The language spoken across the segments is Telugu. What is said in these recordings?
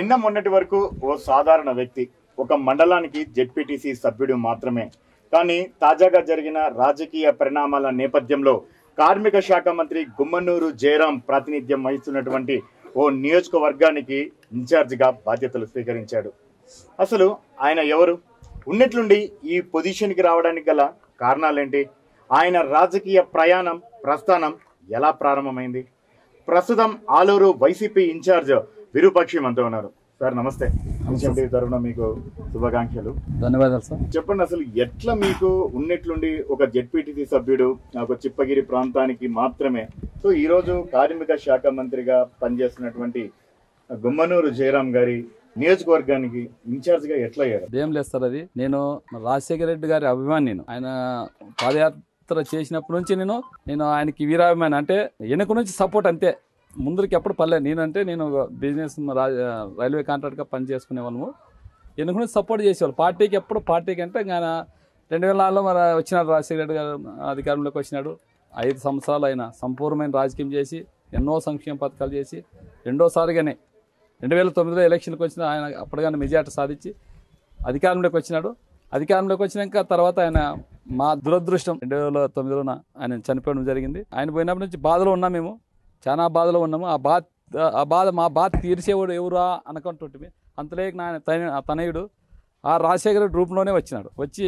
నిన్న మొన్నటి వరకు ఓ సాధారణ వ్యక్తి, ఒక మండలానికి జెడ్పీటీసీ సభ్యుడు మాత్రమే. కానీ తాజాగా జరిగిన రాజకీయ పరిణామాల నేపథ్యంలో కార్మిక శాఖ మంత్రి గుమ్మనూరు జయరాం ప్రాతినిధ్యం వహిస్తున్నటువంటి ఓ నియోజకవర్గానికి ఇన్ఛార్జిగా బాధ్యతలు స్వీకరించాడు. అసలు ఆయన ఎవరు? ఉన్నట్లుండి ఈ పొజిషన్కి రావడానికి గల కారణాలేంటి? ఆయన రాజకీయ ప్రస్థానం ఎలా ప్రారంభమైంది? ప్రస్తుతం ఆలూరు వైసీపీ ఇన్ఛార్జ్ విరూపాక్షి మనతో ఉన్నారు. సార్ నమస్తే. తరఫున మీకు శుభాకాంక్షలు. ధన్యవాదాలు సార్. చెప్పండి, అసలు ఎట్లా మీకు ఉన్నట్లుండి ఒక జెడ్పీటీసీ సభ్యుడు ఒక చిప్పగిరి ప్రాంతానికి మాత్రమే, సో ఈరోజు కార్మిక శాఖ మంత్రిగా పనిచేస్తున్నటువంటి గుమ్మనూరు జయరాం గారి నియోజకవర్గానికి ఇన్ఛార్జ్ గా ఎట్లా అయ్యారు? ఏం లేదు సార్, అది నేను రాజశేఖర రెడ్డి గారి అభిమాని. ఆయన పాదయాత్ర చేసినప్పటి నుంచి నేను ఆయనకి వీరాభిమాని. అంటే వెనుక నుంచి సపోర్ట్, అంతే. ముందరికి ఎప్పుడు పర్లేదు. నేను బిజినెస్ రైల్వే కాంట్రాక్ట్గా పని చేసుకునే వాళ్ళము. వెనుక నుంచి సపోర్ట్ చేసేవాళ్ళు పార్టీకి. ఎప్పుడు పార్టీకి అంటే ఆయన 2004లో మరి వచ్చినాడు రాజశేఖర రెడ్డి గారు అధికారంలోకి వచ్చినాడు. 5 సంవత్సరాలు ఆయన సంపూర్ణమైన రాజకీయం చేసి ఎన్నో సంక్షేమ పథకాలు చేసి రెండోసారిగానే 2009లో ఎలక్షన్కి వచ్చిన ఆయన అప్పటిగానే మెజార్టీ సాధించి అధికారంలోకి వచ్చినాడు. అధికారంలోకి వచ్చినాక తర్వాత ఆయన మా దురదృష్టం 2009లోన ఆయన చనిపోవడం జరిగింది. ఆయన పోయినప్పటి నుంచి బాధలో ఉన్నాం, మేము చాలా బాధలో ఉన్నాము. మా బాధ తీర్చేవాడు ఎవరా అనుకుంటుంటే అంతలేక ఆయన తనయుడు ఆ రాజశేఖర రూపంలోనే వచ్చినాడు. వచ్చి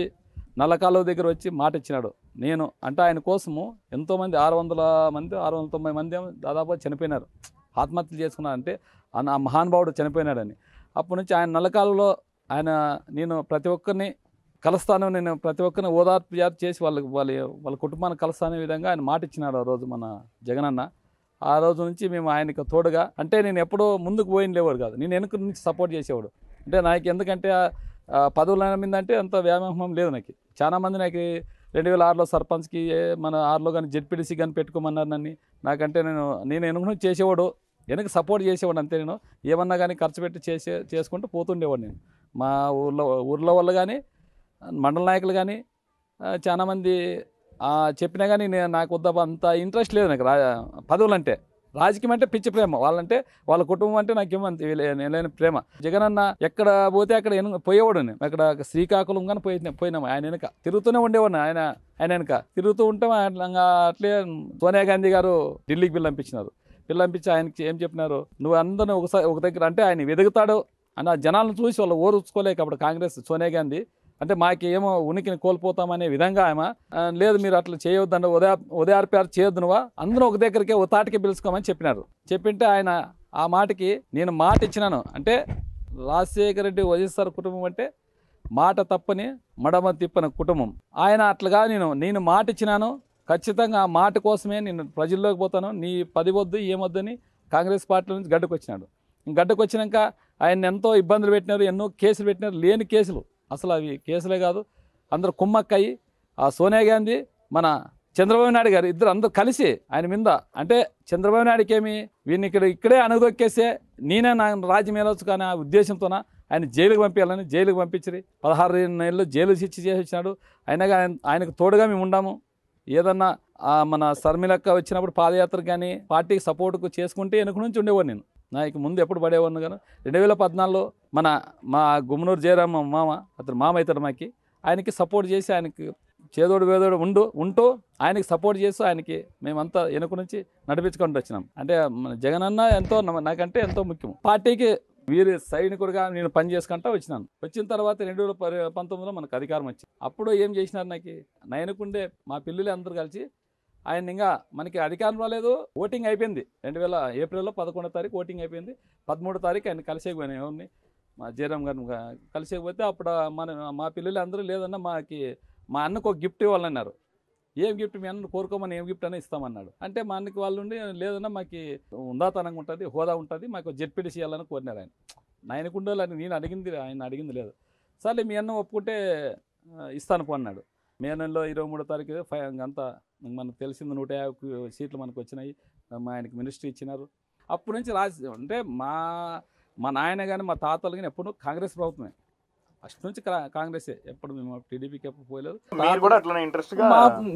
నల్లకాలువ దగ్గర వచ్చి మాట ఇచ్చినాడు. నేను అంటే ఆయన కోసము ఎంతోమంది 690 మంది దాదాపు చనిపోయినారు, ఆత్మహత్యలు చేసుకున్నారు. అంటే ఆ మహానుభావుడు చనిపోయినాడని. అప్పటి నుంచి ఆయన నల్లకాలువలో నేను ప్రతి ఒక్కరిని కలుస్తాను, నేను ప్రతి ఒక్కరిని ఓదార్పు చేసి వాళ్ళ కుటుంబాన్ని కలుస్తానే విధంగా ఆయన మాట ఇచ్చినాడు ఆ రోజు మన జగనన్న. ఆ రోజు నుంచి మేము ఆయనకు తోడుగా, అంటే నేను ఎప్పుడో ముందుకు పోయిన లేవాడు కాదు, నేను వెనుక నుంచి సపోర్ట్ చేసేవాడు. అంటే నాకు ఎందుకంటే పదవుల మీద అంటే అంత వ్యామోహం లేదు నాకు. చాలామంది నాకు 2006లో సర్పంచ్కి, మన 6లో కానీ జెడ్పీటీసీ కానీ పెట్టుకోమన్నారు నన్ను. నాకంటే నేను వెనుక నుంచి చేసేవాడు, వెనక సపోర్ట్ చేసేవాడు అంతే. నేను ఏమన్నా కానీ ఖర్చు పెట్టి చేసుకుంటూ పోతుండేవాడు. నేను మా ఊర్లో వాళ్ళు కానీ మండల నాయకులు కానీ చాలామంది చెప్పినా కానీ నాకు వద్ద అంత ఇంట్రెస్ట్ లేదు నాకు పదవులు అంటే. రాజకీయం అంటే పిచ్చి ప్రేమ, వాళ్ళంటే వాళ్ళ కుటుంబం అంటే నాకేమంత లేని ప్రేమ. జగనన్న ఎక్కడ పోతే అక్కడ పోయేవాడు. నేను అక్కడ శ్రీకాకుళం కానీ పోయినాము ఆయన వెనక తిరుగుతూనే ఉండేవాడిని. ఆయన వెనక తిరుగుతూ ఉంటే అట్లే సోనియా గాంధీ గారు ఢిల్లీకి పిల్లంపించినారు. పిల్లంపించి ఆయనకి ఏం చెప్పినారు, నువ్వు అందరిని ఒక దగ్గర అంటే ఆయన ఎదుగుతాడు అని జనాలను చూసి వాళ్ళు ఓర్చుకోలేక అప్పుడు కాంగ్రెస్ సోనియా గాంధీ అంటే మాకేమో ఉనికిని కోల్పోతామనే విధంగా ఆమె లేదు, మీరు అట్లా చేయొద్దండి, ఉదయార్పారు చేయొద్దు, నువ్వు అందరూ ఒక దగ్గరికి ఒక తాటికి పిలుచుకోమని చెప్పినారు. చెప్పింటే ఆయన ఆ మాటకి నేను మాట ఇచ్చినాను. అంటే రాజశేఖర రెడ్డి వైఎస్ఆర్ కుటుంబం అంటే మాట తప్పని మడమ తిప్పని కుటుంబం. ఆయన అట్లుగా నేను మాట ఇచ్చినాను. ఖచ్చితంగా ఆ మాట కోసమే నేను ప్రజల్లోకి పోతాను, నీ పది వద్దు ఏమొద్దని కాంగ్రెస్ పార్టీ నుంచి గడ్డకు వచ్చినాడు. గడ్డకు వచ్చినాక ఆయన ఎంతో ఇబ్బందులు పెట్టినారు, ఎన్నో కేసులు పెట్టినారు, లేని కేసులు, అసలు అవి కేసులే కాదు. అందరూ కుమ్మక్కయి ఆ సోనియా గాంధీ మన చంద్రబాబు నాయుడు గారు అందరూ కలిసి ఆయన మీద, అంటే చంద్రబాబు నాయుడుకి ఏమి వీడిని ఇక్కడే అణగదొక్కేస్తే నేనే నా రాజ్యం వెళ్ళవచ్చు కానీ ఆ ఉద్దేశంతోన ఆయన జైలుకి పంపించాలని జైలుకి పంపించి 16 నెలలు జైలు శిక్ష చేసి వచ్చినాడు. అయినా ఆయనకు తోడుగా మేము ఉండాము. ఏదన్నా మన శర్మిలక్క వచ్చినప్పుడు పాదయాత్ర కానీ పార్టీకి సపోర్ట్కు చేసుకుంటే వెనుక నుంచి ఉండేవాడు. నేను నాకు ముందు ఎప్పుడు పడేవాడిని కానీ 2014లో మా గుమ్మనూరు జయరాం మామ, అతను మామ అవుతాడు మాకి, ఆయనకి సపోర్ట్ చేసి ఆయనకి చేదోడు వేదోడు ఉంటూ ఆయనకి సపోర్ట్ చేస్తూ ఆయనకి మేమంతా వెనుక నుంచి నడిపించుకుంటూ వచ్చినాం. అంటే మన జగనన్న నాకంటే ఎంతో ముఖ్యం. పార్టీకి వీరి సైనికుడిగా నేను పని చేసుకుంటా వచ్చినాను. వచ్చిన తర్వాత 2019లో మనకు అధికారం వచ్చింది. అప్పుడు ఏం చేసినారు, నాయనకుండే మా పిల్లలు అందరూ కలిసి ఆయన ఇంకా మనకి అధికారం రాలేదు, ఓటింగ్ అయిపోయింది. 2000 ఏప్రిల్లో 11వ తారీఖు ఓటింగ్ అయిపోయింది. 13వ తారీఖు ఆయన కలిసేకపోయినా ఎవరిని, మా జయరాం గారిని కలిసేకపోతే అప్పుడు మా పిల్లలు అందరూ లేదన్నా మా అన్నకు ఒక గిఫ్ట్ ఇవ్వాలన్నారు. ఏం గిఫ్ట్, మీ అన్నను కోరుకోమని ఏం గిఫ్ట్ అని ఇస్తామన్నాడు. అంటే మా అన్నకి వాళ్ళు ఉండి లేదన్నా మాకు ఉందాతనంగా ఉంటుంది, హోదా ఉంటుంది, మాకు జెడ్పీటీసీ ఇవ్వాలని కోరినారు. ఆయనకు ఉండాలని ఆయన అడిగింది లేదు. సరే మీ అన్న ఒప్పుకుంటే ఇస్తాను పో అన్నాడు. మే నెలలో 23వ తారీఖు అంతా మనకు తెలిసింది 150 సీట్లు మనకు వచ్చినాయి. ఆయనకి మినిస్ట్రీ ఇచ్చినారు. అప్పటి నుంచి అంటే మా నాయన కానీ మా తాతలు కానీ ఎప్పుడు కాంగ్రెస్ ప్రభుత్వమే. ఫస్ట్ నుంచి కాంగ్రెసే, ఎప్పుడు మేము టీడీపీకి ఎప్పుడు పోయలేదు.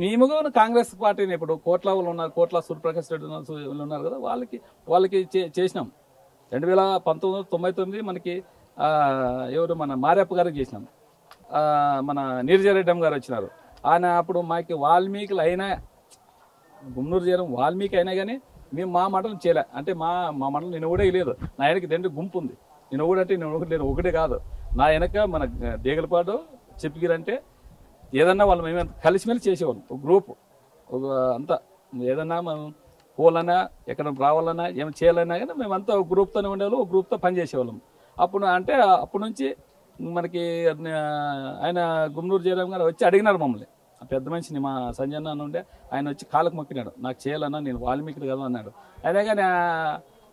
మేము కాంగ్రెస్ పార్టీని ఇప్పుడు కోట్ల వాళ్ళు ఉన్నారు, కోట్ల సూర్యప్రకాష్ రెడ్డి ఉన్నారు కదా, వాళ్ళకి చేసినాం. 1999 మనకి ఎవరు మన మారియప్ప గారికి చేసినాం. మన నీరజరెడ్డి గారు వచ్చినారు. ఆయన అప్పుడు మాకు వాల్మీకులు అయినా గుమ్మనూరు జైరం వాల్మీకి అయినా కానీ మేము మా మండలం చేయలే. అంటే మా మండలం నేను ఒకటే లేదు, నా వెనక 2 గుంపు ఉంది. నేను ఒకటంటే నేను ఒకటే కాదు, నా వెనక మన దేగలపాడు చెప్పిగిరంటే ఏదన్నా వాళ్ళు మేము కలిసిమెలిసి చేసేవాళ్ళం. ఒక గ్రూప్ ఒక అంతా ఏదన్నా మనం పోవాలన్నా ఎక్కడ రావాలన్నా ఏమైనా చేయాలన్నా కానీ మేమంతా ఒక గ్రూప్తోనే ఉండేవాళ్ళం, ఒక గ్రూప్తో పనిచేసేవాళ్ళం. అప్పుడు అంటే అప్పటి నుంచి మనకి ఆయన గుమ్మనూరు జయరాం గారు వచ్చి అడిగినారు మమ్మల్ని. పెద్ద మనిషిని మా సంజయ్ అన్న ఉండే, ఆయన వచ్చి కాళ్ళకు మొక్కినాడు, నాకు చేయాలన్నా నేను వాల్మీకి కదా అన్నాడు. అయినా కానీ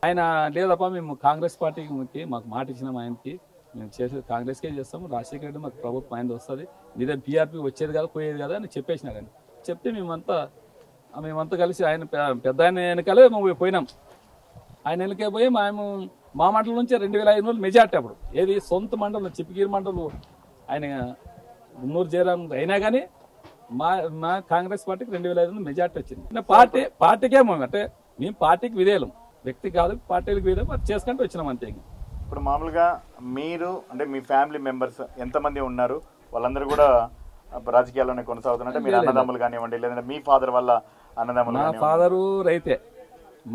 ఆయన లేదప్ప మేము కాంగ్రెస్ పార్టీకి మొక్కి మాకు మాట ఇచ్చినాం, ఆయనకి మేము చేసేది కాంగ్రెస్కే చేస్తాము, రాజశేఖర రెడ్డి మాకు ప్రభుత్వం ఆయన వస్తుంది, మీదే పీఆర్పీ వచ్చేది కదా పోయేది కదా అని చెప్పేసినాడు. ఆయన చెప్తే మేమంతా కలిసి ఆయన పెద్ద ఆయన వెనకాలే మేము పోయినాం. ఆయన వెనకే పోయి మా మండలం నుంచి 2500 మెజార్టీ. అప్పుడు ఏది సొంత మండలం చిప్పగిరి మండలం ఆయన గుమ్మనూరు జయరాం అయినా కానీ మా కాంగ్రెస్ పార్టీకి 2500 మెజార్టీ వచ్చింది. పార్టీకే అంటే మేము పార్టీకి విధేయులం, వ్యక్తి కాదు, పార్టీలకు విధేయం అది చేసుకుంటూ వచ్చినాం అంతే. ఇప్పుడు మామూలుగా మీరు అంటే మీ ఫ్యామిలీ మెంబర్స్ ఎంతమంది ఉన్నారు? వాళ్ళందరూ కూడా రాజకీయాల్లోనే కొనసాగుతున్నట్టే? మీరు అన్నదమ్ములు కానివ్వండి, లేదంటే మీ ఫాదర్ వల్ల అన్నదమ్ములు? మా ఫాదరు రైతే,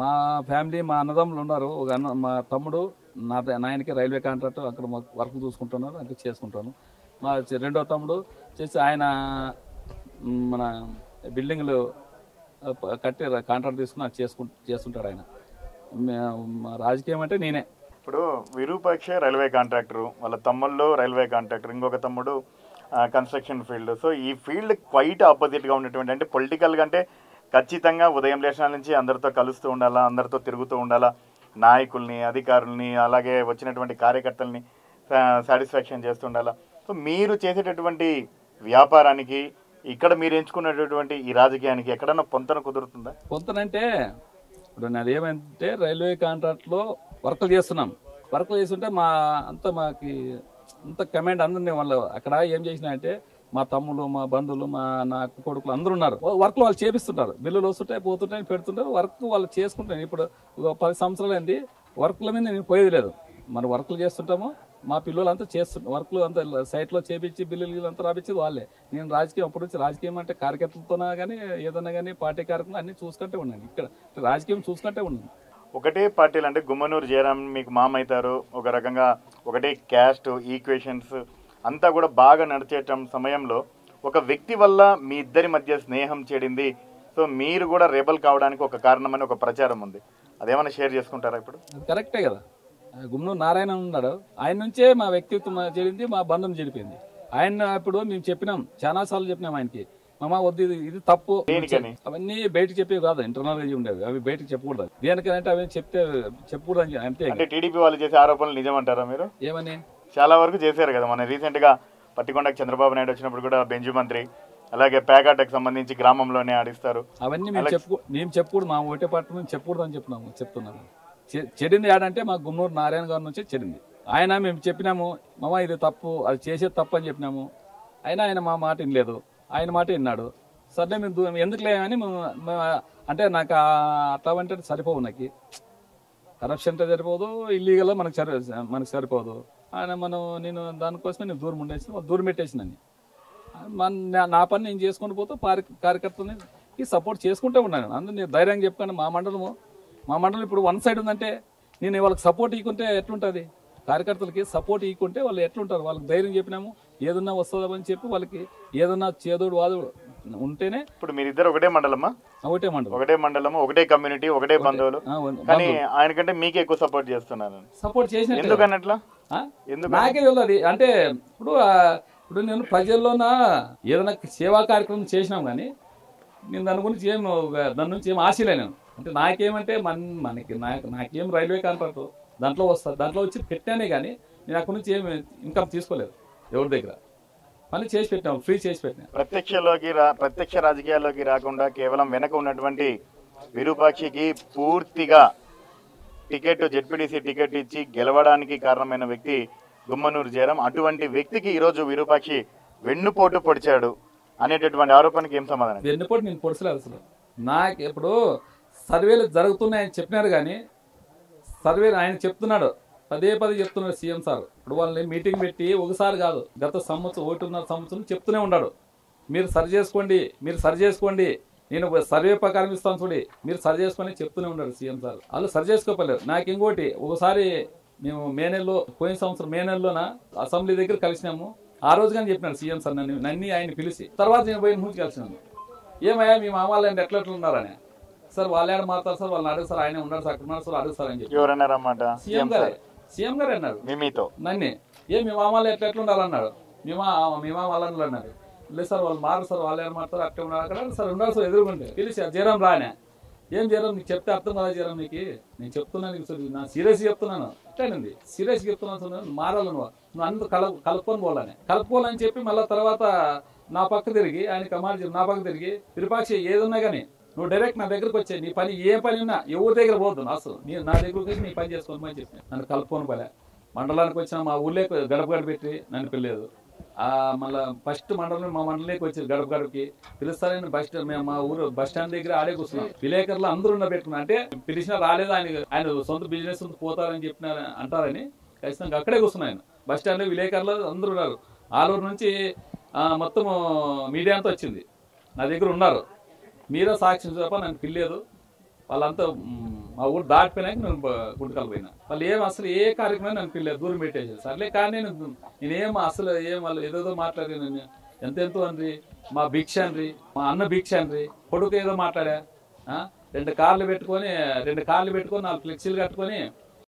మా ఫ్యామిలీ మా అన్నదమ్ములు ఉన్నారు. ఒక మా తమ్ముడు నాయనకి రైల్వే కాంట్రాక్ట్ అక్కడ వర్క్ చూసుకుంటున్నారు, అక్కడ చేసుకుంటాను. మా రెండో తమ్ముడు చేసి ఆయన మన బిల్డింగ్లు కట్టి కాంట్రాక్ట్ తీసుకుని అది చేసుకుంటాడు ఆయన. రాజకీయం అంటే నేనే. ఇప్పుడు విరూపాక్ష రైల్వే కాంట్రాక్టరు, వాళ్ళ తమ్ముళ్ళు రైల్వే కాంట్రాక్టర్, ఇంకొక తమ్ముడు కన్స్ట్రక్షన్ ఫీల్డ్. సో ఈ ఫీల్డ్ క్వైట్ ఆపోజిట్గా ఉన్నటువంటి, అంటే పొలిటికల్గా అంటే ఖచ్చితంగా ఉదయం లేచిన నుంచి అందరితో కలుస్తూ ఉండాలా, అందరితో తిరుగుతూ ఉండాలా, నాయకుల్ని అధికారుల్ని అలాగే వచ్చినటువంటి కార్యకర్తల్ని సాటిస్ఫాక్షన్ చేస్తుండాలా. సో మీరు చేసేటటువంటి వ్యాపారానికి ఇక్కడ మీరు ఎంచుకున్నటువంటి ఈ రాజకీయానికి ఎక్కడన్నా పొంతన కుదురుతుందా? పొంతనంటే ఇప్పుడు నాది ఏమంటే రైల్వే కాంట్రాక్ట్లో వర్కులు చేస్తున్నాం. వర్కులు చేస్తుంటే మాకు అంత కమాండ్ అందరినీ వాళ్ళు అక్కడ ఏం చేసినా అంటే మా తమ్ముళ్ళు మా బంధువులు నా కొడుకులు అందరూ ఉన్నారు. వర్క్లు వాళ్ళు చేపిస్తుంటారు, బిల్లులు వస్తుంటాయి పోతుంటాయి పెడుతుంటారు, వర్క్ వాళ్ళు చేసుకుంటారు. ఇప్పుడు 10 సంవత్సరాలు అయింది, వర్క్ల మీద నేను పోయేది లేదు. మనం వర్క్లు చేస్తుంటాము, మా పిల్లలంతా చేస్తుంటాం, వర్క్లు అంతా సైట్లో చేపించి బిల్లులు అంతా రాపించేది వాళ్ళే. నేను రాజకీయం అప్పటి నుంచి రాజకీయం అంటే కార్యకర్తలతోనా కానీ ఏదైనా కానీ పార్టీ కార్యక్రమం అన్ని చూసుకుంటే ఉన్నాను. ఇక్కడ రాజకీయం చూసుకుంటే ఉన్నాను. ఒకటే పార్టీలు అంటే గుమ్మనూరు జయరాం మీకు మామ అవుతారు, ఒక రకంగా ఒకటే క్యాస్ట్ ఈక్వేషన్స్ అంతా కూడా బాగా నడిచేట సమయంలో ఒక వ్యక్తి వల్ల మీ ఇద్దరి మధ్య స్నేహం చెడింది, సో మీరు కూడా రెబల్ కావడానికి ఒక కారణమని ఒక ప్రచారం ఉంది, అదేమైనా షేర్ చేసుకుంటారా? ఇప్పుడు కరెక్టే కదా, గుమ్మనూరు నారాయణ ఉన్నాడు, ఆయన నుంచే మా వ్యక్తిత్వం చెడింది, మా బంధం చెడిపోయింది. ఆయన ఇప్పుడు మేము చెప్పినాం, చాలా సార్లు చెప్పినాం ఆయనకి, మామ వద్దు ఇది తప్పు, అవన్నీ బయటకు చెప్పేవి కాదు, ఇంటర్నల్ గా ఉండేవి, అవి బయటకు చెప్పకూడదు. దేనికంటే అవి చెప్పకూడదు అంతే. అంటే టీడీపీ వాళ్ళు చేసే ఆరోపణలు నిజమంటారా మీరు? ఏమని చాలా వరకు చేశారు కదా, మన రీసెంట్ గా పట్టికొండకు చంద్రబాబు నాయుడు వచ్చినప్పుడు కూడా బెంజు మంత్రి, అలాగే పేకాటకు సంబంధించి గ్రామంలోనే ఆడిస్తారు, అవన్నీ మేము చెప్పకూడదు, మా ఒకటే పార్టీ మేము చెప్పకూడదు అని చెప్తున్నాము. చెడింది ఆడంటే మా గుమ్మనూరు నారాయణ గారి నుంచే చెడింది. ఆయన మేము చెప్పినాము, మామ ఇది తప్పు, అది చేసేది తప్పు అని చెప్పినాము. అయినా ఆయన మా మాట వినలేదు, ఆయన మాట విన్నాడు. సర్లే మేము ఎందుకులే అని అంటే నాకు అట్లా అంటే సరిపోవు, నాకు కరప్షన్ అంటే సరిపోదు, ఇల్లీగల్ మనకు సరిపోదు. ఆయన నేను దానికోసమే నేను దూరం పెట్టేసినని నా పని నేను చేసుకుని పోతూ కార్యకర్తలకి సపోర్ట్ చేసుకుంటూ ఉన్నాను. అందులో నేను ధైర్యంగా చెప్పుకోండి, మా మండలం ఇప్పుడు వన్ సైడ్ ఉందంటే నేను వాళ్ళకి సపోర్ట్ ఇవ్వకుంటే ఎట్లుంటుంది, కార్యకర్తలకి సపోర్ట్ ఇవ్వకుంటే వాళ్ళు ఎట్లుంటారు, వాళ్ళకి ధైర్యం చెప్పినాము, ఏదన్నా వస్తుందని చెప్పి వాళ్ళకి ఏదన్నా చేదోడు వాదుడు ఉంటేనే. ఇప్పుడు మీరిద్దరు ఒకటే మండలమా? ఒకటే మండలము, ఒకటే కమ్యూనిటీ, ఒకటే బంధువులు, కానీ ఆయనకంటే మీకే ఎక్కువ సపోర్ట్ చేస్తున్నాను. సపోర్ట్ చేసిన ఎందుకన్నట్లా? నాకే తెలియదు. అంటే ఇప్పుడు నేను ప్రజల్లోన ఏదైనా సేవా కార్యక్రమం చేసినాం, కానీ నేను దాని నుంచి ఏం ఆశలేను. అంటే నాకేమంటే నాకేం రైల్వే కాంట్రాక్ట్ దాంట్లో వస్తుంది, దాంట్లో వచ్చి పెట్టానే కానీ నేను అక్కడి నుంచి ఏమి ఇన్కమ్ తీసుకోలేదు ఎవరి దగ్గర. పని చేసి పెట్టాము, ఫ్రీ చేసి పెట్టినా. ప్రత్యక్ష రాజకీయాల్లోకి రాకుండా కేవలం వెనక ఉన్నటువంటి విరూపాక్షికి పూర్తిగా జెడ్పీటీసీ టికెట్ ఇచ్చి గెలవడానికి కారణమైన వ్యక్తి గుమ్మనూరు జయరాం. అటువంటి వ్యక్తికి ఈరోజు విరూపాక్షి వెన్నుపోటు పొడిచాడు అనేటటువంటి ఆరోపణకి ఏం సమాధానం? వెన్నుపోటు నేను పొడిచలేదు అసలు. నాకు ఇప్పుడు సర్వేలు జరుగుతున్నాయని చెప్పినారు, కానీ సర్వే ఆయన చెప్తున్నాడు, పదే చెప్తున్నాడు సీఎం సార్. ఇప్పుడు వాళ్ళని మీటింగ్ పెట్టి ఒకసారి కాదు, గత సంవత్సరం 1.5 సంవత్సరం చెప్తూనే ఉన్నాడు, మీరు సరి చేసుకోండి, నేను సర్వే ప్రకారం ఇస్తాను చూడి, మీరు సరి చేసుకొని చెప్తూనే ఉన్నాడు సీఎం సార్. వాళ్ళు సరి చేసుకోలేదు. నాకు ఇంకోటి, ఒకసారి మేము పోయిన సంవత్సరం మే నెలలోన అసెంబ్లీ దగ్గర కలిసినాము. ఆ రోజు కానీ చెప్పినాడు సీఎం సార్ నన్ను ఆయన పిలిచి. తర్వాత నేను పోయిన నుంచి కలిసినాను. ఏమయ్యా మీ మామూలు అంటే ఎట్లా ఉన్నారని. సార్ వాళ్ళు ఏడ మారుతారు సార్, వాళ్ళని అడుగు సార్, ఆయన ఉన్నారు సార్, అక్కడ ఉన్నారు సార్, అడుగు సార్ అని చెప్పి సీఎం గారే అన్నారు నన్ను. మీ మామూలు ఎట్లా ఉండాలన్నాడు. మీ మామ వాళ్ళని అన్నారు. లేదు సార్ వాళ్ళు మారు సార్, వాళ్ళు ఏం మారుతారు, అట్లా ఉన్నారు అక్కడ సార్, ఉన్నారు సార్ ఎదురుకుంటే పిలిచి జయరాం రానే. ఏం జయరాం నీకు చెప్తే అర్థం కదా జయరాం, నీకు నేను చెప్తున్నాను నా సీరియస్ చెప్తున్నాను, అట్లేనండి సీరియస్ చెప్తున్నాను, మారాలి నువ్వు అందరూ కలుపుకొని కలుపుకోవాలని చెప్పి మళ్ళీ తర్వాత నా పక్క తిరిగి ఆయన కమాండ్ నా పక్క తిరిగి విరూపాక్ష ఏదున్నా కానీ నువ్వు డైరెక్ట్ నా దగ్గరకు వచ్చే, నీ పని ఏ పని ఉన్నా ఎవరి దగ్గర పోద్దు అసలు నా దగ్గరకు వచ్చి నీ పని చేసుకోమని చెప్పి నన్ను కలుపుకొని పలే. మండలానికి వచ్చిన మా ఊళ్ళో గడప పెట్టి నన్ను పిల్లలేదు. మళ్ళీ ఫస్ట్ మండలం మా మండలికి వచ్చి గడపకి పిలుస్తారని మేము మా ఊరు బస్ స్టాండ్ దగ్గర ఆడే కూర్చున్నాం. విలేకరులు అందరూ పెట్టుకున్నా, అంటే పిలిచినా రాలేదు, ఆయన సొంత బిజినెస్ పోతారని చెప్పిన అంటారని ఖచ్చితంగా అక్కడే కూర్చున్నా. ఆయన బస్ స్టాండ్ లో విలేకరులు అందరూ ఉన్నారు. ఆలూరు నుంచి మొత్తం మీడియా అంతా వచ్చింది, నా దగ్గర ఉన్నారు. మీరే సాక్షి తప్ప నన్ను పిల్లేదు. వాళ్ళంతా మా ఊరు దాటిపోయినాక నేను గుంటకల్ పోయినా. వాళ్ళు అసలు ఏ కార్యక్రమం నన్ను పిల్లలేదు, దూరం పెట్టేసారు. సర్లే కానీ నేనేం అసలు వాళ్ళు ఏదేదో మాట్లాడి నేను ఎంతెంతో అండ్రి, మా భిక్ష అండ్రి, మా అన్న భిక్ష అండ్రి, కొడుకు ఏదో మాట్లాడా. 2 కార్లు పెట్టుకొని 4 ఫ్లెక్సీలు కట్టుకొని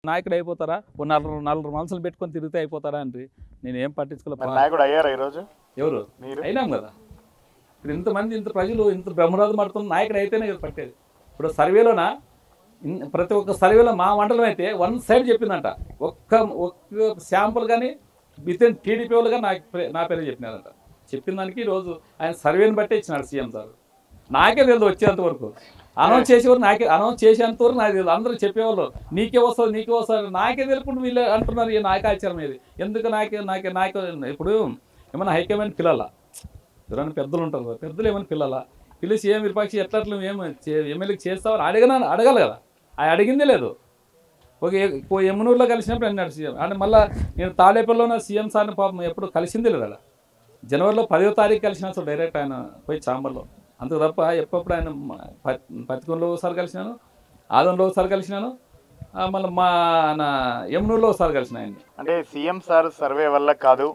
నాయకుడు అయిపోతారా, నలుగురు మనుషులు పెట్టుకొని తిరిగితే అయిపోతారా అండి. నేను ఏం పట్టించుకోలేదు. ఎవరు అయినాం కదా. ఇప్పుడు ఇంతమంది ఇంత ప్రజలు ఇంత బ్రహ్మరాజు పడుతున్న నాయకుడు అయితేనే కదా పట్టేది. ఇప్పుడు సర్వేలోన ప్రతి ఒక్క సర్వేలో మా మండలం అయితే 1 సైడ్ చెప్పిందంట. ఒక్క శాంపుల్ కానీ వితిన్ టీడీపీ వాళ్ళు కానీ నా పేరే చెప్పినారంట. చెప్పిన దానికి ఈరోజు ఆయన సర్వేని బట్టే ఇచ్చినాడు సీఎం సార్. నాకే తెలియదు వచ్చేంత వరకు, అనౌన్స్ చేసేవారు అనౌన్స్ చేసేంత వరకు నాకు తెలియదు. అందరూ చెప్పేవాళ్ళు నీకే వస్తుంది నాకే తెలుపుకుంటూ వీళ్ళు అంటున్నారు. ఈ నాయకాచారం ఏది ఎందుకు నాకే ఇప్పుడు ఏమన్నా హైకమాండ్ పిల్లల ఎవరైనా పెద్దలు ఉంటారు, పెద్దలు ఏమైనా పిలిచి ఏం విరూపాక్ష ఎట్లా ఎమ్మెల్యేకి చేస్తావని అడగాలి కదా. అది అడిగిందే లేదు. ఒక ఎమ్మనూరులో కలిసినప్పుడు అన్నాడు సీఎం. అంటే మళ్ళీ నేను తాడేపల్లిలోనే సీఎం సార్ని పాపం ఎప్పుడు కలిసిందే లేదు. అలా జనవరిలో 10వ తారీఖు కలిసినా సో డైరెక్ట్ ఆయన పోయి చాంబర్లో, అంతకు తప్ప ఎప్పుడు ఆయన పత్తికొండలో ఒకసారి కలిసినాను, ఆదంలో ఒకసారి కలిసినాను, మళ్ళీ నా ఎమ్మనూరులో ఒకసారి కలిసిన ఆయన. అంటే సీఎం సార్ సర్వే వల్ల కాదు,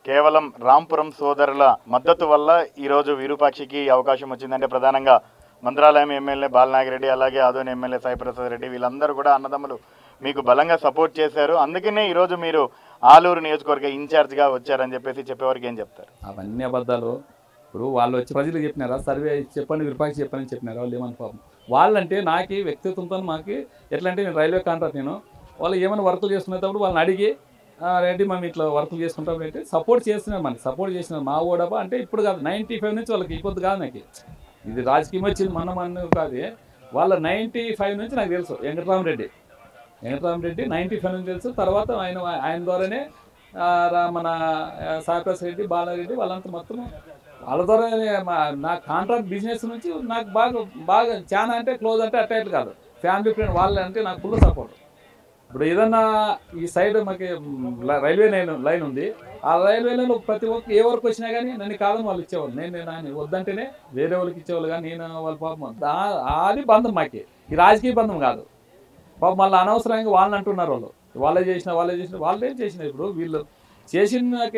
కేవలం రాంపురం సోదరుల మద్దతు వల్ల ఈరోజు విరూపాక్షికి అవకాశం వచ్చిందంటే ప్రధానంగా మంత్రాలయం ఎమ్మెల్యే బాలనాగిరెడ్డి, అలాగే ఆదోని ఎమ్మెల్యే సాయిప్రసాద్ రెడ్డి, వీళ్ళందరూ కూడా అన్నదమ్ములు మీకు బలంగా సపోర్ట్ చేశారు. అందుకనే ఈరోజు మీరు ఆలూరు నియోజకవర్గ ఇన్ఛార్జ్గా వచ్చారని చెప్పేవారికి ఏం చెప్తారు? అవన్నీ అబద్ధాలు. ఇప్పుడు వాళ్ళు వచ్చి ప్రజలు చెప్పినారా సర్వే చెప్పండి విరూపాక్షి చెప్పని చెప్పినారా? వాళ్ళు ఏమని పాపం వాళ్ళంటే నాకు వ్యక్తిత్వంతో మాకు ఎట్లా అంటే నేను రైల్వే కాంట్రాక్ట్, నేను వాళ్ళు ఏమైనా వర్కులు చేసుకునేటప్పుడు వాళ్ళని అడిగి రెడ్డి మనం ఇట్లా వర్కులు చేసుకుంటాం అంటే సపోర్ట్ చేస్తున్నాం. మనకి సపోర్ట్ చేసినారు మా ఓడబా. అంటే ఇప్పుడు కాదు 95 నుంచి వాళ్ళకి ఇబ్బంది కాదు. నాకు ఇది రాజకీయం వచ్చింది మన కాదు, వాళ్ళ 95 నుంచి నాకు తెలుసు. వెంకటరామరెడ్డి 95 నుంచి తెలుసు. తర్వాత ఆయన ద్వారానే మన సాయిప్రసాద్ రెడ్డి, బాలారెడ్డి వాళ్ళంతా మొత్తం వాళ్ళ ద్వారానే నా కాంట్రాక్ట్ బిజినెస్ నుంచి నాకు బాగా చాలా అంటే క్లోజ్ అంటే అట్లా కాదు, ఫ్యామిలీ ఫ్రెండ్ వాళ్ళు అంటే నాకు ఫుల్ సపోర్ట్. ఇప్పుడు ఏదన్నా ఈ సైడ్ మాకు రైల్వే లైన్ ఉంది, ఆ రైల్వే లైన్ ప్రతి ఒక్క ఏ వరకు వచ్చినా కానీ నన్ను కాదని వాళ్ళు ఇచ్చేవాళ్ళు. నేను వద్దంటేనే వేరే వాళ్ళకి ఇచ్చేవాళ్ళు. కానీ నేను వాళ్ళ పాపం అది బంధం మాకి, ఈ రాజకీయ బంధం కాదు. పాపం మళ్ళీ అనవసరంగా వాళ్ళని అంటున్నారు. వాళ్ళే ఏం చేసిన ఇప్పుడు వీళ్ళు చేసిన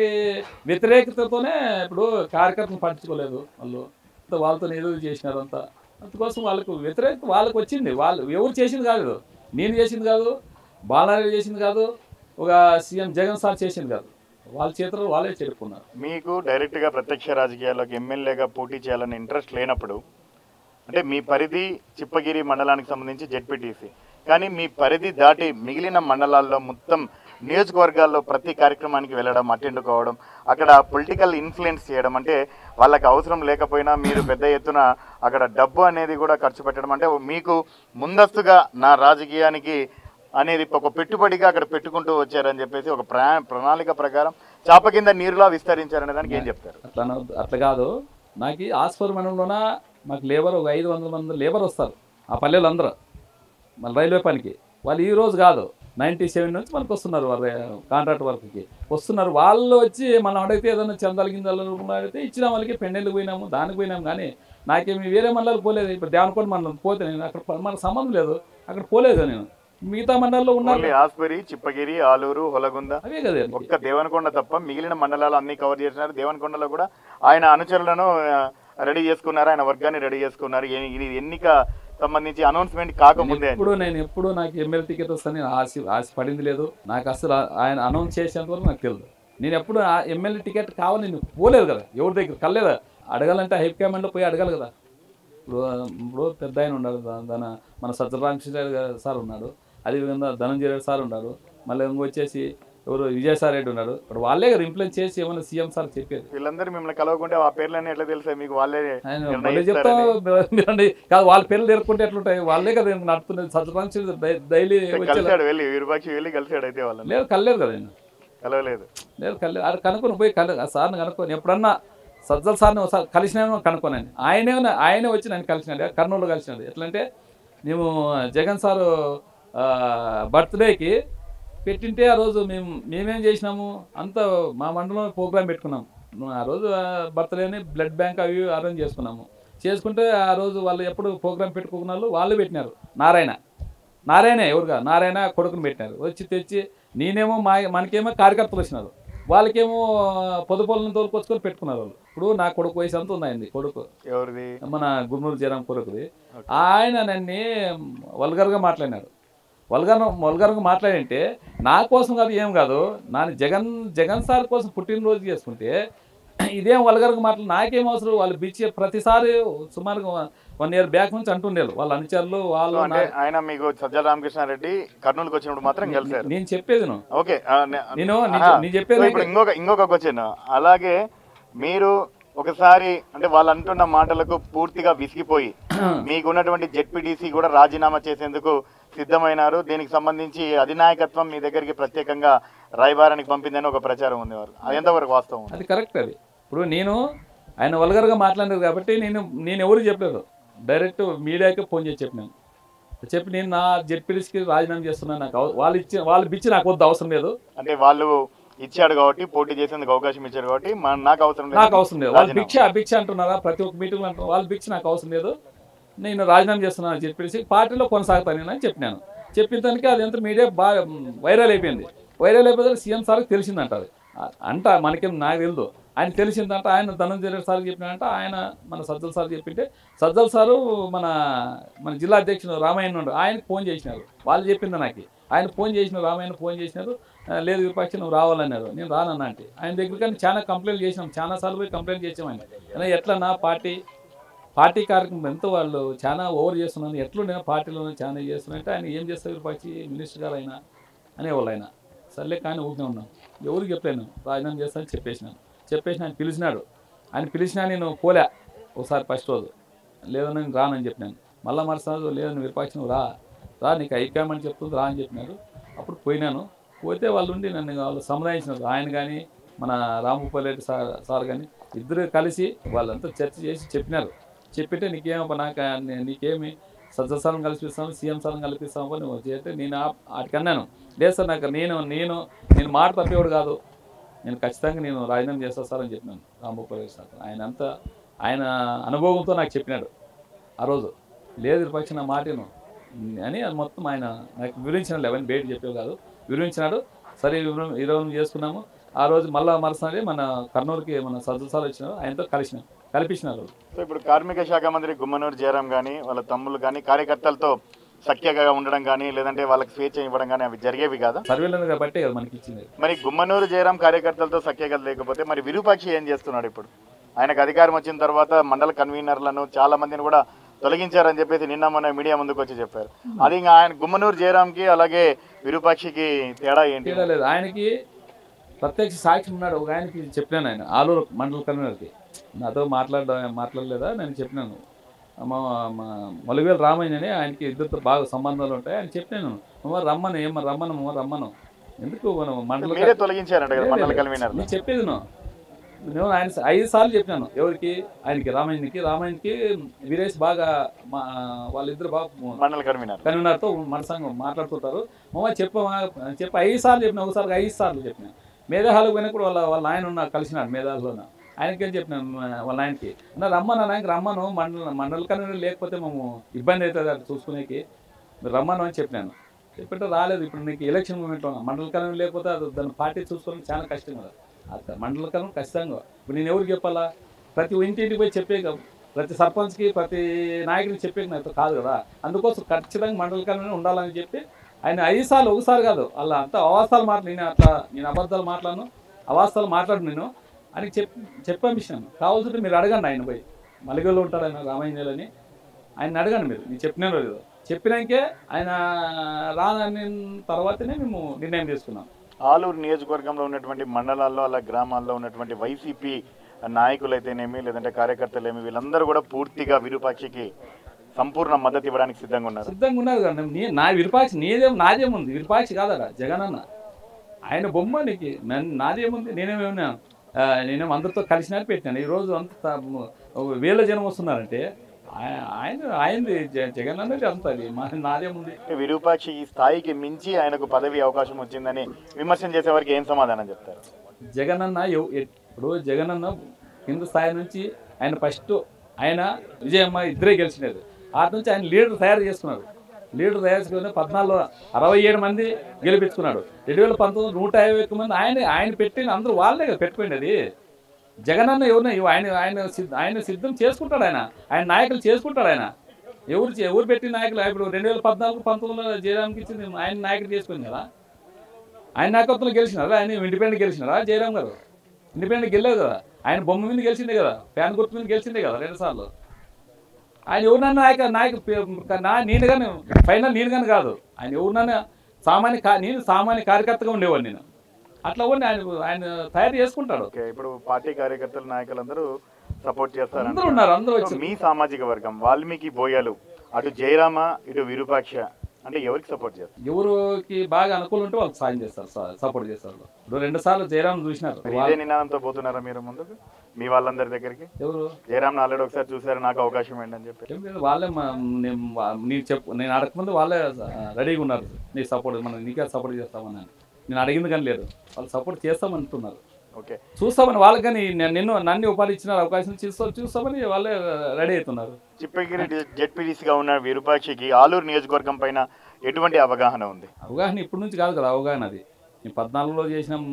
వ్యతిరేకతతోనే ఇప్పుడు కార్యకర్తలు పట్టించుకోలేదు. వాళ్ళతో ఏదో చేసినారు అంతా. అందుకోసం వాళ్ళకు వ్యతిరేకత వాళ్ళకు వచ్చింది. వాళ్ళు ఎవరు చేసింది కాదు, నేను చేసింది కాదు, బాలారెడ్డి చేసింది కాదు, ఒక సీఎం జగన్ సార్ చేసింది కాదు. వాళ్ళ చేతుల్లో వాళ్ళే చేరుకున్నారు. మీకు డైరెక్ట్గా ప్రత్యక్ష రాజకీయాల్లోకి ఎమ్మెల్యేగా పోటీ చేయాలని ఇంట్రెస్ట్ లేనప్పుడు, అంటే మీ పరిధి చిప్పగిరి మండలానికి సంబంధించి జెడ్పీటీసీ, కానీ మీ పరిధి దాటి మిగిలిన మండలాల్లో మొత్తం నియోజకవర్గాల్లో ప్రతి కార్యక్రమానికి వెళ్ళడం, అటెండ్ కావడం, అక్కడ పొలిటికల్ ఇన్ఫ్లుయెన్స్ చేయడం, అంటే వాళ్ళకి అవసరం లేకపోయినా మీరు పెద్ద ఎత్తున అక్కడ డబ్బు అనేది కూడా ఖర్చు పెట్టడం, అంటే మీకు ముందస్తుగా నా రాజకీయానికి అనేది ఒక పెట్టుబడిగా అక్కడ పెట్టుకుంటూ వచ్చారని చెప్పేసి ఒక ప్రణాళిక ప్రకారం చాప కింద నీరులా విస్తరించారనే దానికి ఏం చెప్తారు? అట్లా కాదు. నాకు ఆస్పర్ మండలంలోన మాకు లేబర్ ఒక 500 మంది లేబర్ వస్తారు. ఆ పల్లెలు అందరూ మళ్ళీ రైల్వే పనికి వాళ్ళు ఈ రోజు కాదు 97 నుంచి మనకు వస్తున్నారు వాళ్ళ కాంట్రాక్ట్ వర్క్కి వస్తున్నారు. వాళ్ళు వచ్చి మనం అడిగితే ఏదైనా చందాల గింజలు అడిగితే ఇచ్చిన వాళ్ళకి పెండెళ్ళకి పోయినాము, దానికి పోయినాము. కానీ నాకేమి వేరే మండలాలు పోలేదు. ఇప్పుడు దేవనకొండ మండలం పోతే నేను అక్కడ మనకు సంబంధం లేదు, అక్కడ పోలేదు నేను. మిగతా మండలాల్లో ఉన్నారు, ఆస్పరి, చిప్పగిరి, ఆలూరు, హొలగుంద, అవే కదా. ఒక్క దేవనకొండ తప్ప మిగిలిన మండలాలు అన్ని కవర్ చేసినారు. దేవనకొండలో కూడా ఆయన అనుచరులను రెడీ చేసుకున్నారు, ఆయన వర్గాన్ని రెడీ చేసుకున్నారు. ఇది ఎన్నిక సంబంధించి అనౌన్స్మెంట్ కాకముందే ఎప్పుడు నాకు ఎమ్మెల్యే టికెట్ వస్తాను ఆశ పడింది లేదు. నాకు అసలు ఆయన అనౌన్స్ చేసేంత వరకు నాకు తెలియదు. నేను ఎప్పుడు ఎమ్మెల్యే టికెట్ కావాలి నేను పోలేదు కదా, ఎవరి దగ్గర కలలేదా. అడగాలంటే హైకమాండ్లో పోయి అడగాలి కదా. ఇప్పుడు పెద్ద ఆయన ఉన్నాడు, మన సజ్జల రామకృష్ణ సార్ ఉన్నాడు, అదేవిధంగా ధనంజయ రెడ్డి సార్ ఉన్నాడు, మళ్ళీ ఇంకొచ్చేసి ఎవరు విజయసాయి రెడ్డి ఉన్నాడు. ఇప్పుడు వాళ్ళే కదా ఇంప్లిమెంట్ చేసి ఏమన్నా సీఎం సార్ చెప్పేది. వీళ్ళందరూ మిమ్మల్ని కలవకుంటే ఆ పేర్లన్నీ ఎట్లా తెలుసా మీకు? వాళ్ళే చెప్తా కాదు, వాళ్ళ పేర్లు తెరుకుంటే ఎట్లుంటాయి, వాళ్ళే కదా నడుపుతున్నది. సజ్జల డైలీ వెళ్ళి విరూపాక్షి వెళ్ళి కలిసాడు అయితే వాళ్ళు లేదు, కలలేదు కదా నేను, కలవలేదు. లేదు కలలేదు. అది కనుక్కొని పోయి సార్ని కనుక్కొని ఎప్పుడన్నా సజ్జల సార్ని ఒకసారి కలిసినామో కనుక్కోనండి. ఆయనే వచ్చి నన్ను కలిసినాడు, కర్నూలులో కలిసినాడు. ఎట్లంటే మేము జగన్ సారు బర్త్డేకి పెట్టింటే ఆ రోజు మేమేం చేసినాము, అంతా మా మండలంలో ప్రోగ్రామ్ పెట్టుకున్నాము. ఆ రోజు బర్త్డేని బ్లడ్ బ్యాంక్ అవి అరేంజ్ చేసుకున్నాము. చేసుకుంటే ఆ రోజు వాళ్ళు ఎప్పుడు ప్రోగ్రామ్ పెట్టుకున్నారు, వాళ్ళు పెట్టినారు. నారాయణ ఎవరుగా నారాయణ కొడుకుని పెట్టినారు. వచ్చి తెచ్చి నేనేమో మనకేమో కార్యకర్తలు వచ్చినారు, వాళ్ళకేమో పొదుపులను తోలుకొచ్చుకొని పెట్టుకున్నారు వాళ్ళు. ఇప్పుడు నా కొడుకు వయసు అంతా ఉన్నాయండి. కొడుకు ఎవరిది? మన గుమ్మనూరు జయరాం కొడుకుది. ఆయన నన్ను వల్గర్గా మాట్లాడినాడు. వల్గర్గా మాట్లాడింటే నా కోసం కాదు, ఏం కాదు, నాన్న జగన్ సార్ కోసం పుట్టినరోజు చేసుకుంటే ఇదేం వల్గర్గా మాట్లాడి నాకేం అవసరం. వాళ్ళు బిచ్చే ప్రతిసారి సుమారుగా 1 year బ్యాక్ నుంచి అంటుండేది వాళ్ళ అనుచరులు వాళ్ళు. ఆయన మీకు సజ్జల రామకృష్ణారెడ్డి కర్నూలుకి వచ్చినప్పుడు మాత్రం కలిసారు. నేను చెప్పేది ఓకే, నేను చెప్పేది ఇంకొక క్వశ్చన్. అలాగే మీరు ఒకసారి అంటే వాళ్ళు అంటున్న మాటలకు పూర్తిగా విసిగిపోయి మీకున్నటువంటి జెడ్పీటీసీ కూడా రాజీనామా చేసేందుకు సిద్ధమైనారు. దీనికి సంబంధించి అధినాయకత్వం మీ దగ్గరికి ప్రత్యేకంగా రాయబారానికి పంపిందని ఒక ప్రచారం ఉంది. వారు అది ఎంతవరకు వాస్తవం? అది కరెక్ట్. అది ఇప్పుడు ఆయన వల్గర్గా మాట్లాడారు కాబట్టి నేను ఎవరికి చెప్పలేదు, డైరెక్ట్ మీడియాకి ఫోన్ చేసి చెప్పినాను. చెప్పి నేను నా జెడ్పీటీసీకి రాజీనామా చేస్తున్నాను, నాకు వాళ్ళు బిచ్చి నాకు వద్దు, అవసరం లేదు. అంటే వాళ్ళు ఇచ్చాడు కాబట్టి, పోటీ చేసేందుకు అవకాశం ఇచ్చారు కాబట్టి నాకు అవసరం లేదు. వాళ్ళు భిక్ష అంటున్నారా ప్రతి ఒక్క మీటింగ్ అంటున్నారు. వాళ్ళు భిక్ష నాకు అవసరం లేదు, నేను రాజీనామా చేస్తున్నాను చెప్పేసి పార్టీలో కొనసాగుతాను నేను అని చెప్పినాను. చెప్పిన దానికి అది ఎంత మీడియా బాగా వైరల్ అయిపోయింది. వైరల్ అయిపోతే సీఎం సార్కి తెలిసిందంట. అది మనకేం నాకు తెలియదు, ఆయన తెలిసిందంట. ఆయన ధనంజయ రెడ్డి సార్కి చెప్పినంట, ఆయన మన సజ్జల సార్ చెప్పింటే సజ్జల సారు మన జిల్లా అధ్యక్షుడు రామాయణ ఉండు, ఆయనకు ఫోన్ చేసినారు. వాళ్ళు చెప్పింది నాకు. ఆయన ఫోన్ చేసినారు, రామాయణ ఫోన్ చేసినారు, లేదు విపక్ష నువ్వు రావాలన్నారు. నేను రానన్నా అంటే ఆయన దగ్గరికి చాలా కంప్లైంట్ చేసినాం, చాలా సార్లు పోయి కంప్లైంట్ చేసాం. ఆయన ఎట్లా నా పార్టీ కార్యక్రమం ఎంతో వాళ్ళు చాలా ఓవర్ చేస్తున్నాను, ఎట్లుండే పార్టీలో చాలా చేస్తున్నారంటే ఆయన ఏం చేస్తారు విపక్షి మినిస్టర్ గారు అయినా అనేవాళ్ళు. ఆయన సర్లే కానీ ఊరికే ఉన్నాం, ఎవరికి చెప్పలేను రాజీనామా చేస్తానని చెప్పేసిన ఆయన పిలిచినాడు. ఆయన పిలిచినా నేను పోలే. ఒకసారి ఫస్ట్ రోజు లేదని నేను రానని చెప్పినాను. మళ్ళీ మరుసటి లేదని విపక్ష నువ్వు రా నీకు హైకమాండ్ చెప్తుంది రా అని చెప్పినారు. అప్పుడు పోయినాను. పోతే వాళ్ళు ఉండి నన్ను వాళ్ళు సముదాయించినారు. ఆయన కానీ మన రామగోపాల్ సార్ కానీ ఇద్దరు కలిసి వాళ్ళంతా చర్చ చేసి చెప్పినారు. చెప్పితే నీకేమి సజ్జల సార్ని కల్పిస్తాము, సీఎం సార్ని కల్పిస్తాము అని చేస్తే నేను వాటికన్నాను. లేదు సార్, నాకు నేను మాట తప్పేవాడు కాదు, నేను ఖచ్చితంగా నేను రాజీనామా చేస్తాను సార్ అని చెప్పినాను రామగోపాల్ సార్. ఆయన అనుభవంతో నాకు చెప్పినాడు ఆ రోజు. లేదు విపక్ష నా మాటను అని అది మొత్తం ఆయన నాకు వివరించినాడు. ఎవరిని బయట చెప్పేవి కాదు, వివరించినాడు. సరే వివరణ చేసుకున్నాము. ఆ రోజు మరుసటి మన కర్నూలుకి మన సజ్జల సార్ వచ్చినారు, ఆయనతో కల్పించినారు. సో ఇప్పుడు కార్మిక శాఖ మంత్రి గుమ్మనూరు జయరాం కానీ వాళ్ళ తమ్ముళ్ళు కానీ కార్యకర్తలతో సఖ్యగా ఉండడం కానీ లేదంటే వాళ్ళకి స్వేచ్ఛ ఇవ్వడం కానీ అవి జరిగేవి కాదా? సర్వేలను బట్టే కదా మనకి ఇచ్చింది. మరి గుమ్మనూరు జయరాం కార్యకర్తలతో సఖ్యత లేకపోతే మరి విరూపాక్షి ఏం చేస్తున్నాడు? ఇప్పుడు ఆయనకు అధికారం వచ్చిన తర్వాత మండల కన్వీనర్లను చాలా మందిని కూడా తొలగించారని చెప్పేసి నిన్న మన మీడియా ముందుకు వచ్చి చెప్పారు. అది ఇంకా ఆయన గుమ్మనూరు జయరాంకి అలాగే విరూపాక్షికి తేడా ఏంటి? తేడా లేదు. ఆయనకి ప్రత్యక్ష సాక్షి ఉన్నాడు. ఒక ఆయనకి చెప్పినాను, ఆయన ఆలూరు మండల కన్వీనర్కి నాతో మాట్లాడలేదా నేను చెప్పినాను. మలువేలు రామయ్య అని ఆయనకి ఇద్దరితో బాగా సంబంధాలు ఉంటాయి. ఆయన చెప్పినాను, రమ్మను ఎందుకు మనం మండల తొలగించారంట మండల కన్వీనర్. నేను చెప్పేది నేను ఆయన 5 సార్లు చెప్పినాను. ఎవరికి? ఆయనకి రామాయణకి వీరేష్ బాగా వాళ్ళిద్దరు బాగా మండల కన్వీనర్తో మన సంఘం మాట్లాడుతుంటారు. చెప్పి 5 సార్లు చెప్పిన, ఒకసారి 5 సార్లు చెప్పిన. మేధాహాలకు పోయినప్పుడు వాళ్ళ ఆయన కలిసినాడు మేధాహాలోన. ఆయనకేం చెప్పినాను వాళ్ళ ఆయనకి, ఆయనకి రమ్మను, మండల కన్వీనర్ లేకపోతే మేము ఇబ్బంది అవుతుంది అది చూసుకునేకి, మీరు రమ్మను అని చెప్పినాను. చెప్పితే రాలేదు. ఇప్పుడు నీకు ఎలక్షన్ మూమెంట్లో మండల కన్వీనర్ లేకపోతే అది దాని పార్టీ చూసుకోవడం చాలా కష్టం కదా. మండల కన్వీనర్ ఖచ్చితంగా ఇప్పుడు నేను ఎవరికి చెప్పాలా? ప్రతి ఇంటింటికి పోయి చెప్పే, ప్రతి సర్పంచ్కి ప్రతి నాయకుడికి చెప్పే కాదు కదా. అందుకోసం ఖచ్చితంగా మండల కన్వీనర్ ఉండాలని చెప్పి ఆయన 5 సార్లు, ఒకసారి కాదు, అలా అంతా అవాస్తవాలు నేను అబద్ధాలు మాట్లాడను, అవాస్తవాలు మాట్లాడు నేను అని చెప్పంపించాను. కావాల్సింటే మీరు అడగండి, ఆయన పోయి మలిగల్లో ఉంటాడు ఆయన రామాంజనేయులని, ఆయన అడగండి మీరు. నేను చెప్పిన రోజు చెప్పినాకే ఆయన రాని తర్వాతనే మేము నిర్ణయం తీసుకున్నాం. ఆలూరు నియోజకవర్గంలో ఉన్నటువంటి మండలాల్లో అలా గ్రామాల్లో ఉన్నటువంటి వైసీపీ నాయకులు అయితేనేమి లేదంటే కార్యకర్తలేమి వీళ్ళందరూ కూడా పూర్తిగా విరూపాక్షకి సంపూర్ణ మద్దతు ఇవ్వడానికి సిద్ధంగా ఉన్నారు కదా. నా విరూపాక్షి నాదేముంది? విరూపాక్షి కాదట జగనన్న, ఆయన బొమ్మ. నీకు నాదేముంది? నేనేమో అందరితో కలిసినట్టు పెట్టినాను. ఈరోజు అంత వేల జనం వస్తున్నారంటే ఆయనది జగన్ అన్నది అంత, అది నాదేముంది? విరూపాక్షి ఈ స్థాయికి మించి ఆయనకు పదవి అవకాశం వచ్చిందని విమర్శన చేసే వారికి ఏం సమాధానం చెప్తారు? జగనన్న ఇప్పుడు జగనన్న కింద స్థాయి నుంచి ఆయన ఫస్ట్ ఆయన విజయమ్మ ఇద్దరే గెలిచినారు. ఆ నుంచి ఆయన లీడర్ తయారు చేసుకున్నారు. 14లో 67 మంది గెలిపించుకున్నాడు. 2019 151 మంది ఆయన పెట్టిన అందరూ వాళ్ళే కదా పెట్టుకోండి. అది జగనన్న ఆయన సిద్ధం చేసుకుంటాడు. ఆయన నాయకులు చేసుకుంటాడు. ఎవరు పెట్టిన నాయకులు? ఇప్పుడు 2014-19లో జయరామ్కి ఇచ్చింది ఆయన నాయకులు చేసుకుంది కదా. ఆయన నాయకత్వంలో గెలిచినారా? ఆయన ఇండిపెండెంట్ గెలిచినారా? జయరామ్ గారు ఇండిపెండెంట్ గెలలేదు కదా. ఆయన బొమ్మ మీద గెలిచిందే కదా, ఫ్యాన్ గుర్తు మీద గెలిచిందే కదా 2 సార్లు. ఆయన ఎవరినన్నా నేను కానీ ఫైనల్ నేను కానీ కాదు. ఆయన ఎవరినన్నా నేను సామాన్య కార్యకర్తగా ఉండేవాడు. నేను అట్లా ఉండి ఆయన తయారు చేసుకుంటాడు. ఇప్పుడు పార్టీ కార్యకర్తలు నాయకులందరూ సపోర్ట్ చేస్తారు, అందరూ వచ్చి. మీ సామాజిక వర్గం వాల్మీకి బోయాలు, అటు జయరామ ఇటు విరూపాక్ష అంటే ఎవరికి సపోర్ట్ చేస్తారు? ఎవరికి బాగా అనుకూలం ఉంటే వాళ్ళకి సాయం చేస్తారు, సపోర్ట్ చేస్తారు. ఇప్పుడు 2 సార్లు జయరామ్ చూసినారు. ఇదే నినాదంతో పోతున్నారా మీరు ముందుకు మీ వాళ్ళందరి దగ్గరికి? ఎవరు? జయరామ్ ఆల్రెడీ ఒకసారి చూసారు, నాకు అవకాశం ఏంటని చెప్పి. వాళ్ళే నేను అడగకముందు వాళ్ళే రెడీగా ఉన్నారు. నీకు సపోర్ట్ నీకే సపోర్ట్ చేస్తామని నేను అడిగింది కానీ లేదు. వాళ్ళు సపోర్ట్ చేస్తామంటున్నారు. ఓకే, చూస్తామని వాళ్ళకి కానీ నన్ను ఉపాధి ఇచ్చిన అవకాశం చూస్తామని వాళ్ళే రెడీ అవుతున్నారు. చిప్పగిరి జెడ్పీటీసీగా ఉన్న విరూపాక్షకి ఆలూరు నియోజకవర్గం పైన ఎటువంటి అవగాహన ఉంది? అవగాహన ఇప్పటి నుంచి కాదు కదా అవగాహన. అది మేము 14లో చేసినాం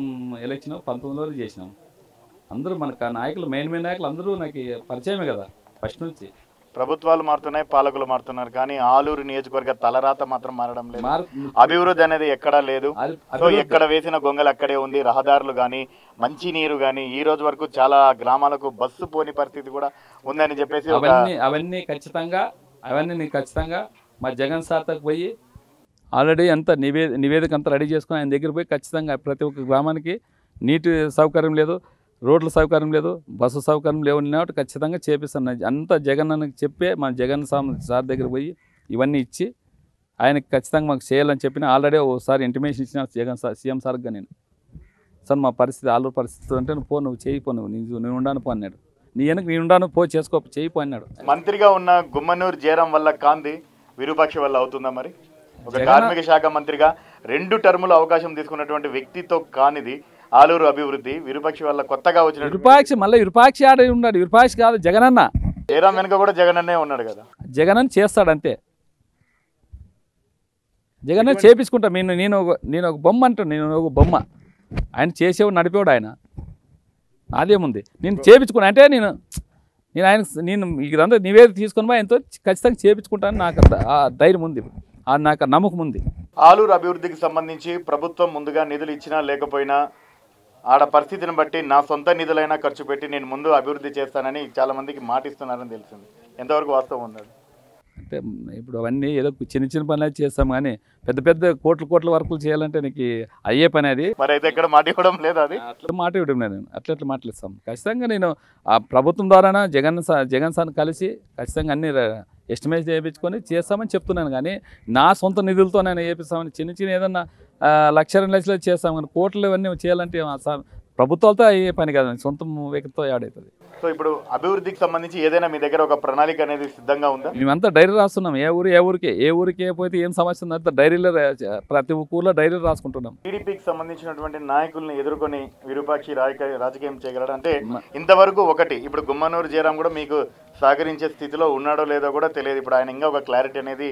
ఎలక్షన్, 19లో చేసినాం. అందరూ మనకు నాయకులు మెయిన్ నాయకులు అందరూ నాకు పరిచయమే కదా ఫస్ట్ నుంచి. ప్రభుత్వాలు మారుతున్నాయి, పాలకులు మారుతున్నారు, కానీ ఆలూరు నియోజకవర్గ తలరాత మాత్రం మారడం లేదు. అభివృద్ధి అనేది ఎక్కడా లేదు. సో ఎక్కడ వేసిన గొంగలు అక్కడే ఉంది. రహదారులు కానీ మంచినీరు కానీ ఈ రోజు వరకు చాలా గ్రామాలకు బస్సు పోని పరిస్థితి కూడా ఉందని చెప్పేసి అవన్నీ ఖచ్చితంగా మా జగన్ సార్కి పోయి ఆల్రెడీ అంతా నివేదిక అంతా రెడీ చేసుకుని ఆయన దగ్గర పోయి ఖచ్చితంగా ప్రతి ఒక్క గ్రామానికి నీటి సౌకర్యం లేదు, రోడ్ల సౌకర్యం లేదు, బస్సు సౌకర్యం లేవు కాబట్టి ఖచ్చితంగా చేపిస్తాను. అంతా జగన్ అన్నకి చెప్పే మా జగన్ సార్ దగ్గర పోయి ఇవన్నీ ఇచ్చి ఆయనకి ఖచ్చితంగా మాకు చేయాలని చెప్పిన ఆల్రెడీ ఒకసారి ఇంటిమేషన్ ఇచ్చిన జగన్ సార్ సీఎం సార్గా. నేను సార్ మా పరిస్థితి ఆలూరు పరిస్థితి అంటే నువ్వు చేయిపో, నేను ఉండాను పో అన్నాడు. నేను ఉండాను పో చేసుకో చేయిపో అన్నాడు. మంత్రిగా ఉన్న గుమ్మనూరు జయరాం వల్ల కాంది విరూపాక్ష వల్ల అవుతుందా? మరి ఒక కార్మిక శాఖ మంత్రిగా 2 టర్ములు అవకాశం తీసుకున్నటువంటి వ్యక్తితో కానిది ఆలూరు అభివృద్ధి విరూపాక్ష వల్ల కొత్తగా వచ్చిన విరూపాక్షి ఆడ ఉన్నాడు. విరూపాక్షి కాదు జగనన్న. జయరాం వెనుక కూడా జగనన్నే ఉన్నాడు కదా. జగనన్న చేస్తాడు అంతే. జగన్ చేపించుకుంటా. నేను ఒక బొమ్మ అంటాను. నేను ఒక బొమ్మ. ఆయన చేసేవాడు, నడిపేవాడు ఆయన. అదేముంది నేను చేపించుకున్నా అంటే నేను ఇదంతా నివేదిక తీసుకుని ఆయనతో ఖచ్చితంగా చేపించుకుంటాను. నాకు ధైర్యం ఉంది, నాకు నమ్మకం ఉంది. ఆలూరు అభివృద్ధికి సంబంధించి ప్రభుత్వం ముందుగా నిధులు ఇచ్చినా లేకపోయినా ఆడ పరిస్థితిని బట్టి నా సొంత నిధులైనా ఖర్చు పెట్టి నేను ముందు అభివృద్ధి చేస్తానని చాలా మందికి మాటిస్తున్నారని తెలిసింది. ఎంతవరకు వాస్తవం ఉన్నది? అంటే ఇప్పుడు అవన్నీ ఏదో చిన్న పనులు చేస్తాం, కానీ పెద్ద కోట్ల వర్కులు చేయాలంటే నీకు అయ్యే పని అది. మరి అయితే ఎక్కడ మాట ఇవ్వడం లేదు. అది అట్లా మాట ఇవ్వడం లేదు. అట్లా మాట్లాడిస్తాం. ఖచ్చితంగా నేను ఆ ప్రభుత్వం ద్వారానా జగన్ సార్ని కలిసి ఖచ్చితంగా అన్ని ఎస్టిమేట్ చేయించుకొని చేస్తామని చెప్తున్నాను. కానీ నా సొంత నిధులతో నేను చేపిస్తామని చిన్న ఏదన్నా 1,00,000-2 లక్షలు చేస్తాం. కానీ కోట్లు ఇవన్నీ చేయాలంటే ప్రభుత్వాలతో అయ్యే పని కాదండి, సొంత వ్యక్తితో యాడవుతుంది. సో ఇప్పుడు అభివృద్ధికి సంబంధించి ఏదైనా మీ దగ్గర ఒక ప్రణాళిక అనేది సిద్ధంగా ఉందా? మేమంతా డైరీ రాస్తున్నాం, ఏ ఊరికి పోతే ఏం సమస్య ఉందో అంతా డైరీలో ప్రతి ఊర్లో డైరీలో రాసుకుంటున్నాం. టీడీపీకి సంబంధించినటువంటి నాయకుల్ని ఎదుర్కొని విరూపాక్షి రాజకీయం చేయగలడు అంటే ఇంతవరకు ఒకటి, ఇప్పుడు గుమ్మనూరు జయరాం కూడా మీకు సహకరించే స్థితిలో ఉన్నాడో లేదో కూడా తెలియదు. ఇప్పుడు ఆయన ఇంకా ఒక క్లారిటీ అనేది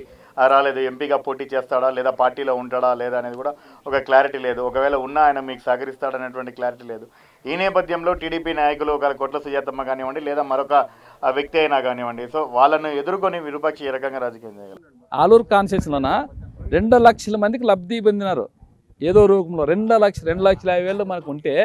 రాలేదు, ఎంపీగా పోటీ చేస్తాడా లేదా పార్టీలో ఉంటాడా లేదా అనేది కూడా ఒక క్లారిటీ లేదు. ఒకవేళ ఉన్నా ఆయన మీకు సహకరిస్తాడనేటువంటి క్లారిటీ లేదు. ఈ నేపథ్యంలో టీడీపీ నాయకులు ఒక కొట్ల సుజాతమ్మ కానివ్వండి లేదా మరొక వ్యక్తి అయినా కానివ్వండి, సో వాళ్ళను ఎదుర్కొని విరూపాక్షి ఏ రకంగా రాజకీయం చేయగలరు? ఆలూరు కాన్స్టిట్యూన్సీలోన 2 లక్షల మందికి లబ్ధి పొందినారు. ఏదో రూపంలో 2,50,000 మనకు ఉంటే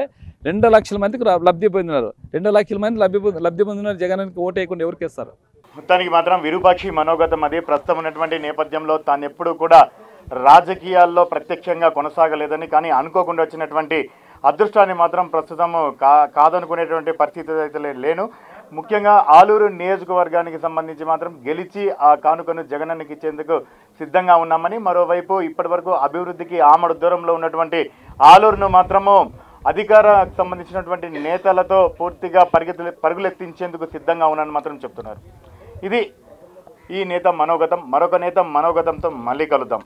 2 లక్షల మందికి లబ్ధి పొందినారు. 2 లక్షల మంది లబ్ధి పొందినారు. జగన్కి ఓటు వేయకుండా ఎవరికి ఇస్తారు? మొత్తానికి మాత్రం విరూపాక్షి మనోగతం అది. ప్రస్తుతం ఉన్నటువంటి నేపథ్యంలో తాను ఎప్పుడు కూడా రాజకీయాల్లో ప్రత్యక్షంగా కొనసాగలేదని, కానీ అనుకోకుండా వచ్చినటువంటి అదృష్టాన్ని మాత్రం ప్రస్తుతం కాదనుకునేటువంటి పరిస్థితి అయితే లేను. ముఖ్యంగా ఆలూరు నియోజకవర్గానికి సంబంధించి మాత్రం గెలిచి ఆ కానుకను జగనన్నకి ఇచ్చేందుకు సిద్ధంగా ఉన్నామని, మరోవైపు ఇప్పటి వరకు అభివృద్ధికి ఆమడు దూరంలో ఉన్నటువంటి ఆలూరును మాత్రము అధికారానికి సంబంధించినటువంటి నేతలతో పూర్తిగా పరుగులెత్తించేందుకు సిద్ధంగా ఉన్నానని మాత్రం చెప్తున్నారు. ఇది ఈ నేత మనోగతం. మరొక నేత మనోగతంతో మళ్ళీ కలుద్దాం.